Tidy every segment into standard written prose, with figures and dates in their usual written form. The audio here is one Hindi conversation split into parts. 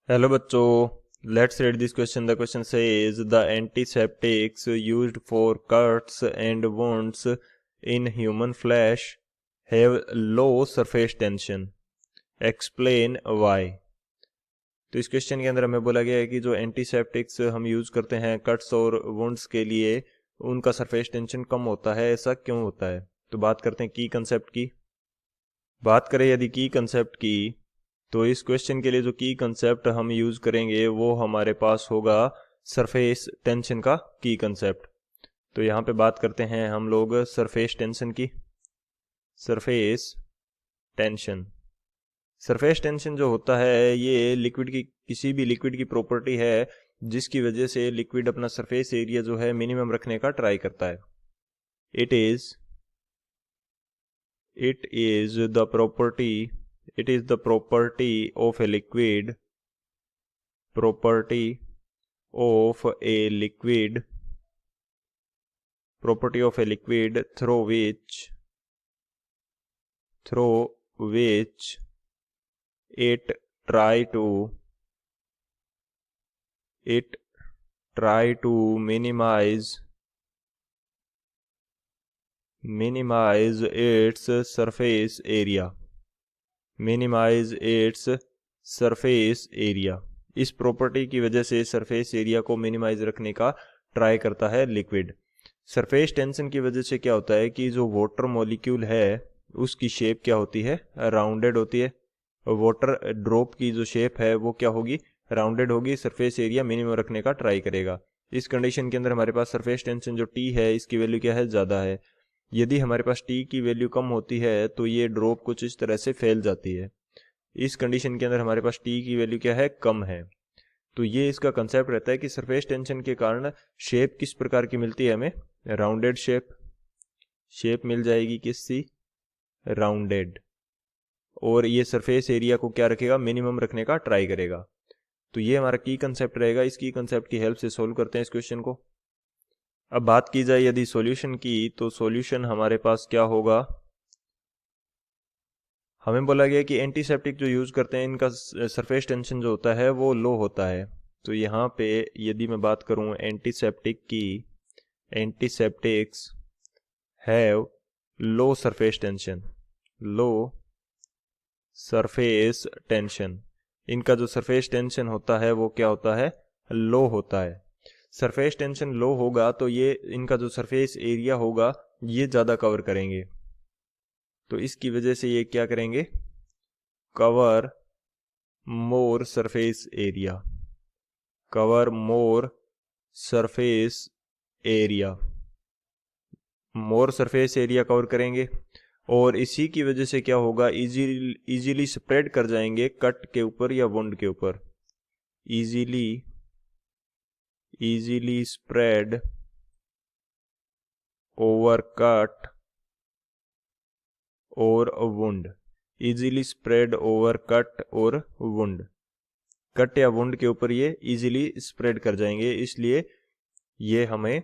हेलो बच्चों, let's read this question. The question says the antiseptics used for cuts and wounds in human flesh have low surface tension, explain why. तो इस क्वेश्चन के अंदर हमें बोला गया है कि जो एंटीसेप्टिक्स हम यूज करते हैं कट्स और वुंड्स के लिए, उनका सरफेस टेंशन कम होता है। ऐसा क्यों होता है? तो बात करते हैं की कंसेप्ट की। बात करें यदि की कंसेप्ट की, तो इस क्वेश्चन के लिए जो की कंसेप्ट हम यूज करेंगे वो हमारे पास होगा सरफेस टेंशन का की कंसेप्ट। तो यहाँ पे बात करते हैं हम लोग सरफेस टेंशन की। सरफेस टेंशन, सरफेस टेंशन जो होता है ये लिक्विड की, किसी भी लिक्विड की प्रॉपर्टी है जिसकी वजह से लिक्विड अपना सरफेस एरिया जो है मिनिमम रखने का ट्राई करता है। It is the property it is the property of a liquid property of a liquid property of a liquid through which it try to minimize its surface area, इस प्रॉपर्टी की वजह से सरफेस एरिया को मिनिमाइज रखने का ट्राई करता है लिक्विड। सरफेस टेंशन की वजह से क्या होता है कि जो वाटर मॉलिक्यूल है उसकी शेप क्या होती है? राउंडेड होती है। वाटर ड्रॉप की जो शेप है वो क्या होगी? राउंडेड होगी। सरफेस एरिया मिनिमम रखने का ट्राई करेगा। इस कंडीशन के अंदर हमारे पास सरफेस टेंशन जो टी है इसकी वैल्यू क्या है? ज़्यादा है। यदि हमारे पास टी की वैल्यू कम होती है तो ये ड्रॉप कुछ इस तरह से फैल जाती है। इस कंडीशन के अंदर हमारे पास टी की वैल्यू क्या है? कम है। तो ये इसका कंसेप्ट रहता है कि सरफेस टेंशन के कारण शेप किस प्रकार की मिलती है हमें? राउंडेड शेप मिल जाएगी। किससी? राउंडेड। और ये सरफेस एरिया को क्या रखेगा? मिनिमम रखने का ट्राई करेगा। तो ये हमारा की कंसेप्ट रहेगा। इस की कंसेप्ट की हेल्प से सोल्व करते हैं इस क्वेश्चन को। अब बात की जाए यदि सॉल्यूशन की, तो सॉल्यूशन हमारे पास क्या होगा? हमें बोला गया कि एंटीसेप्टिक जो यूज करते हैं इनका सरफेस टेंशन जो होता है वो लो होता है। तो यहाँ पे यदि मैं बात करूँ एंटीसेप्टिक की, antiseptics have low surface tension, इनका जो सरफेस टेंशन होता है वो क्या होता है? लो होता है। सरफेस टेंशन लो होगा तो ये इनका जो सरफेस एरिया होगा ये ज़्यादा कवर करेंगे। तो इसकी वजह से ये क्या करेंगे? कवर मोर सरफेस एरिया, मोर सरफेस एरिया कवर करेंगे। और इसी की वजह से क्या होगा? इजीली स्प्रेड कर जाएंगे कट के ऊपर या वुंड के ऊपर। इजीली स्प्रेड ओवर कट और वुंड, कट या वुंड के ऊपर ये इजीली स्प्रेड कर जाएंगे। इसलिए ये हमें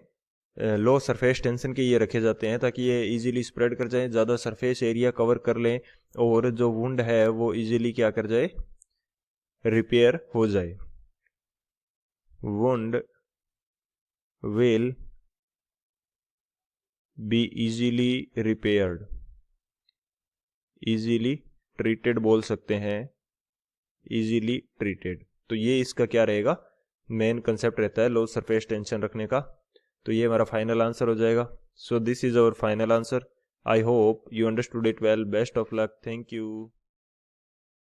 लो सरफेस टेंशन के ये रखे जाते हैं ताकि ये इजीली स्प्रेड कर जाए, ज़्यादा सरफेस एरिया कवर कर लें और जो वुंड है वो इजीली क्या कर जाए? रिपेयर हो जाए। Wound will be easily repaired, easily treated बोल सकते हैं, इजीली ट्रीटेड। तो ये इसका क्या रहेगा? मेन कंसेप्ट रहता है लो सरफेस टेंशन रखने का। तो ये हमारा फाइनल आंसर हो जाएगा। So this is our final answer. I hope you understood it well. Best of luck. Thank you.